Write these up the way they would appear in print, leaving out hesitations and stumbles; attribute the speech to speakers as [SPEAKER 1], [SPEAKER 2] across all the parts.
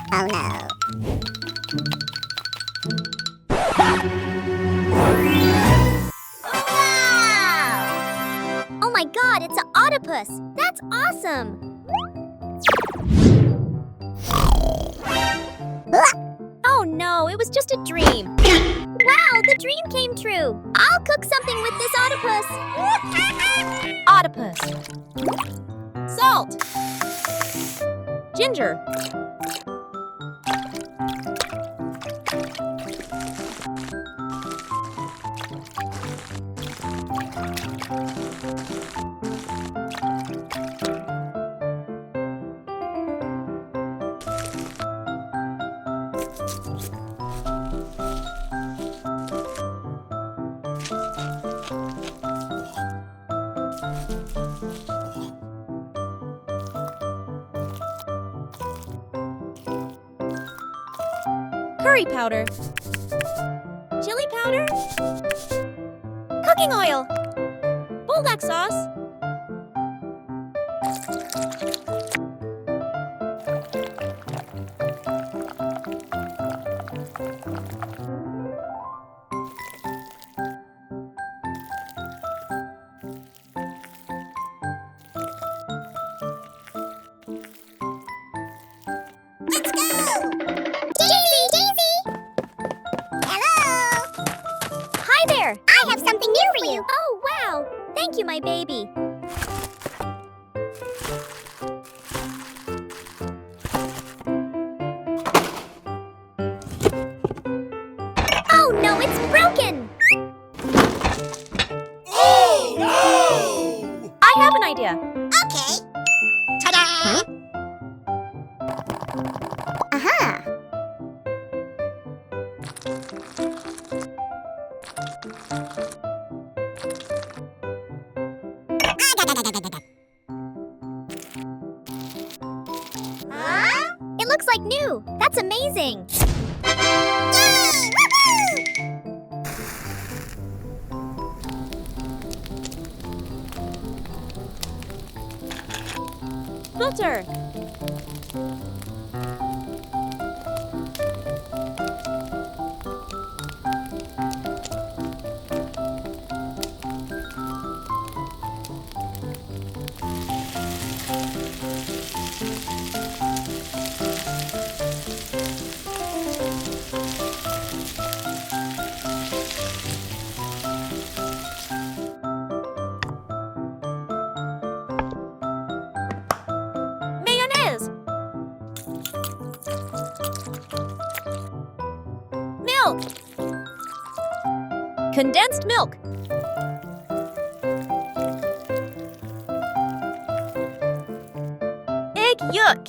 [SPEAKER 1] Oh no. Wow! Oh my god, it's an octopus! That's awesome! Oh no, it was just a dream. Wow, the dream came true. I'll cook something with this octopus.
[SPEAKER 2] Octopus. Salt. Ginger. Curry powder. Chili powder. Cooking oil. Bulldog sauce.
[SPEAKER 1] Let's go! Daisy! Hello! Hi there! I have something new for you! Oh, wow! Thank you, my baby. Oh no, it's broken!
[SPEAKER 3] Oh no!
[SPEAKER 2] I have an idea.
[SPEAKER 1] Okay. Ta-da! Aha! Huh? It looks like new. That's amazing. Yay!
[SPEAKER 2] Filter. Mayonnaise. Milk. Condensed milk. Egg yolk.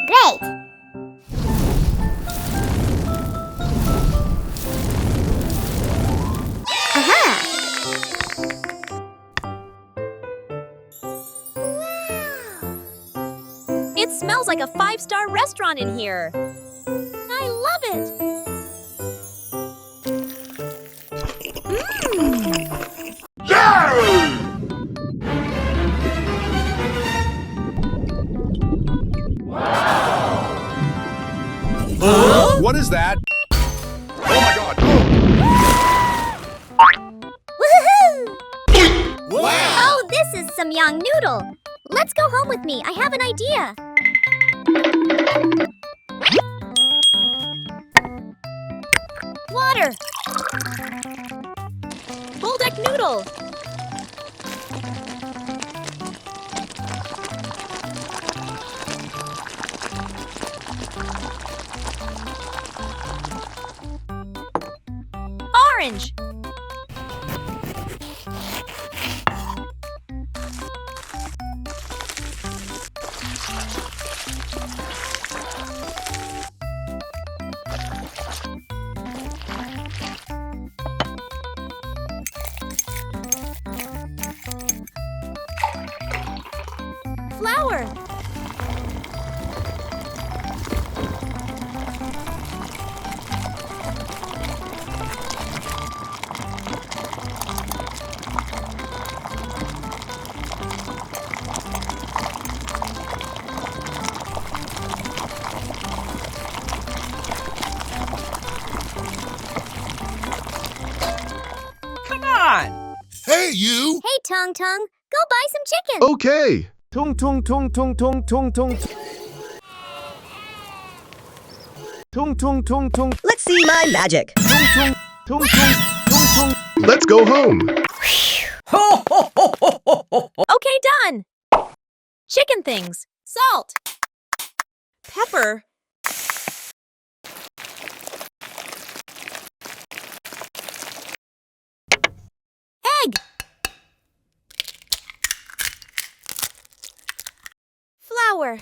[SPEAKER 1] Great! Aha!
[SPEAKER 2] It smells like a 5-star restaurant in here. I love it.
[SPEAKER 3] Yay! What is that? Oh my god!
[SPEAKER 1] Woohoo!
[SPEAKER 3] Wow!
[SPEAKER 1] Oh, this is some yang noodle. Let's go home with me. I have an idea.
[SPEAKER 2] Water. Bulldog noodle. Orange. flour.
[SPEAKER 4] Come on!
[SPEAKER 3] Hey, you!
[SPEAKER 1] Hey, Tung Tung, go buy some chicken.
[SPEAKER 5] Okay.
[SPEAKER 6] Tung tung tung tung tung tung tung. Tung tung tung tung
[SPEAKER 4] Let's see my magic.
[SPEAKER 6] tung tung tung tung tung tung.
[SPEAKER 5] Let's go home.
[SPEAKER 2] Okay, done. Chicken things. Salt. Pepper. Egg. Flour.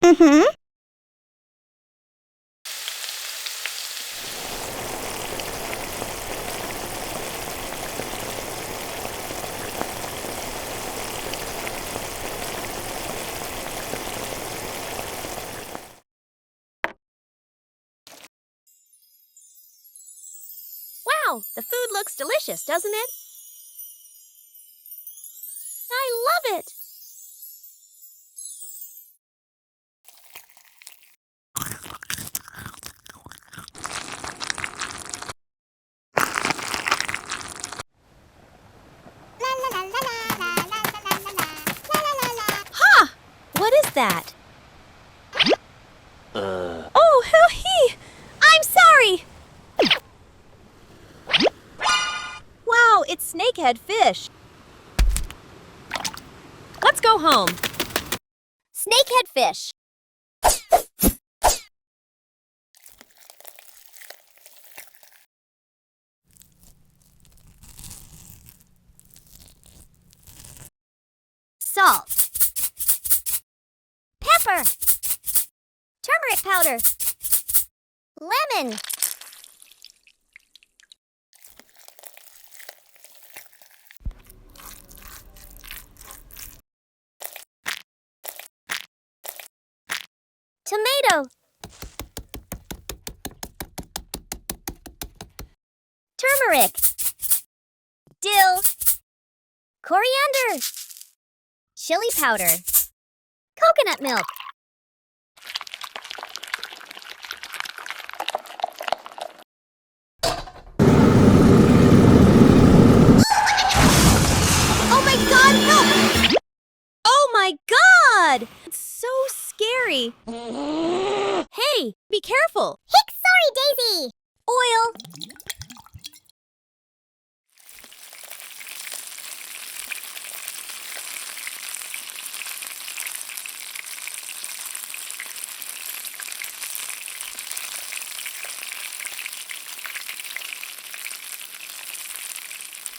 [SPEAKER 1] Mm-hmm.
[SPEAKER 2] Wow, the food looks delicious, doesn't it? I love it. Ha! What is that? Oh, he! I'm sorry! Wow, it's snakehead fish. Let's go home.
[SPEAKER 1] Snakehead fish. Salt. Pepper. Turmeric powder. Lemon. Tomato. Turmeric. Dill. Coriander. Chili powder. Coconut milk.
[SPEAKER 2] Oh my god, help! Oh my god! It's so scary. Hey, be careful.
[SPEAKER 1] Hick, sorry, Daisy. Oil.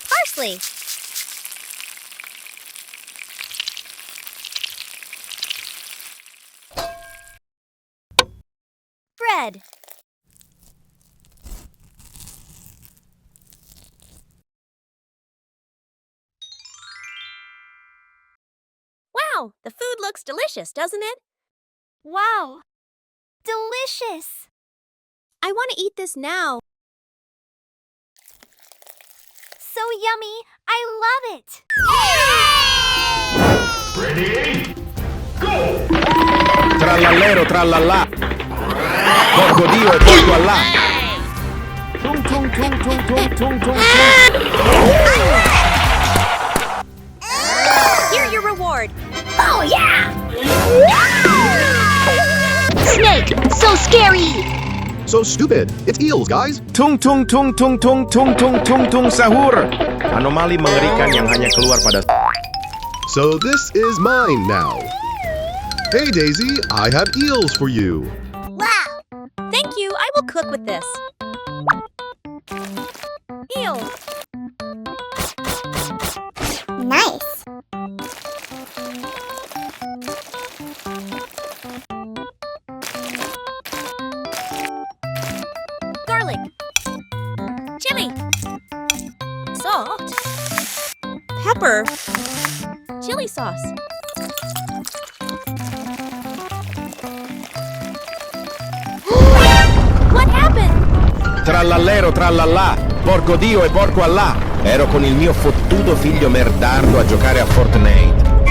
[SPEAKER 1] Parsley. Bread.
[SPEAKER 2] Wow, the food looks delicious, doesn't it?
[SPEAKER 1] Wow. Delicious.
[SPEAKER 2] I want to eat this now.
[SPEAKER 1] So yummy. I love it.
[SPEAKER 3] Ready? Go!
[SPEAKER 6] Trallallero trallallà. Porco Dio e porco Allah. Tung tung tung tung tung tung tung.
[SPEAKER 2] Here, your reward.
[SPEAKER 1] Oh, yeah.
[SPEAKER 7] Snake! So scary!
[SPEAKER 5] So stupid. It's eels, guys.
[SPEAKER 6] Tung tung tung tung tung tung tung tung tung sahur. Anomali mengerikan yang hanya keluar pada.
[SPEAKER 5] So this is mine now. Hey, Daisy, I have eels for you.
[SPEAKER 2] cook with this. Ew.
[SPEAKER 1] Nice.
[SPEAKER 2] Garlic. Chili. Salt. Pepper. Chili sauce. What happened?
[SPEAKER 6] Trallallero trallallà, porco Dio e porco Allah. Ero con il mio fottuto figlio merdardo a giocare a Fortnite.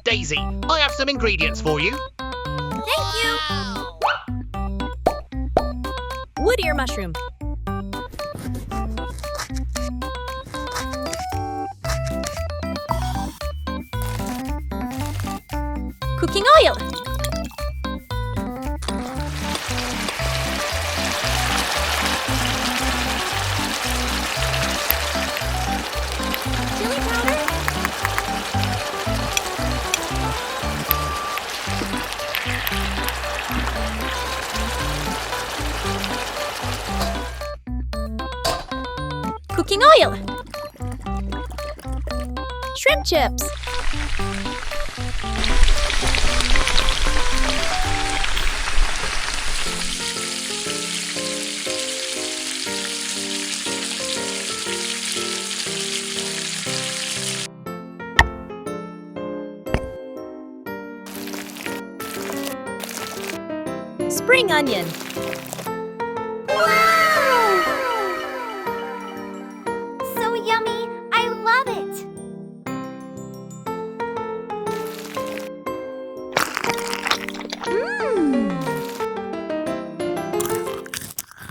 [SPEAKER 8] Daisy, I have some ingredients for you.
[SPEAKER 2] Thank you. Wood ear mushroom. Cooking oil. Chili powder. Cooking oil. Shrimp chips. Spring onion.
[SPEAKER 1] Wow! So yummy. I love it.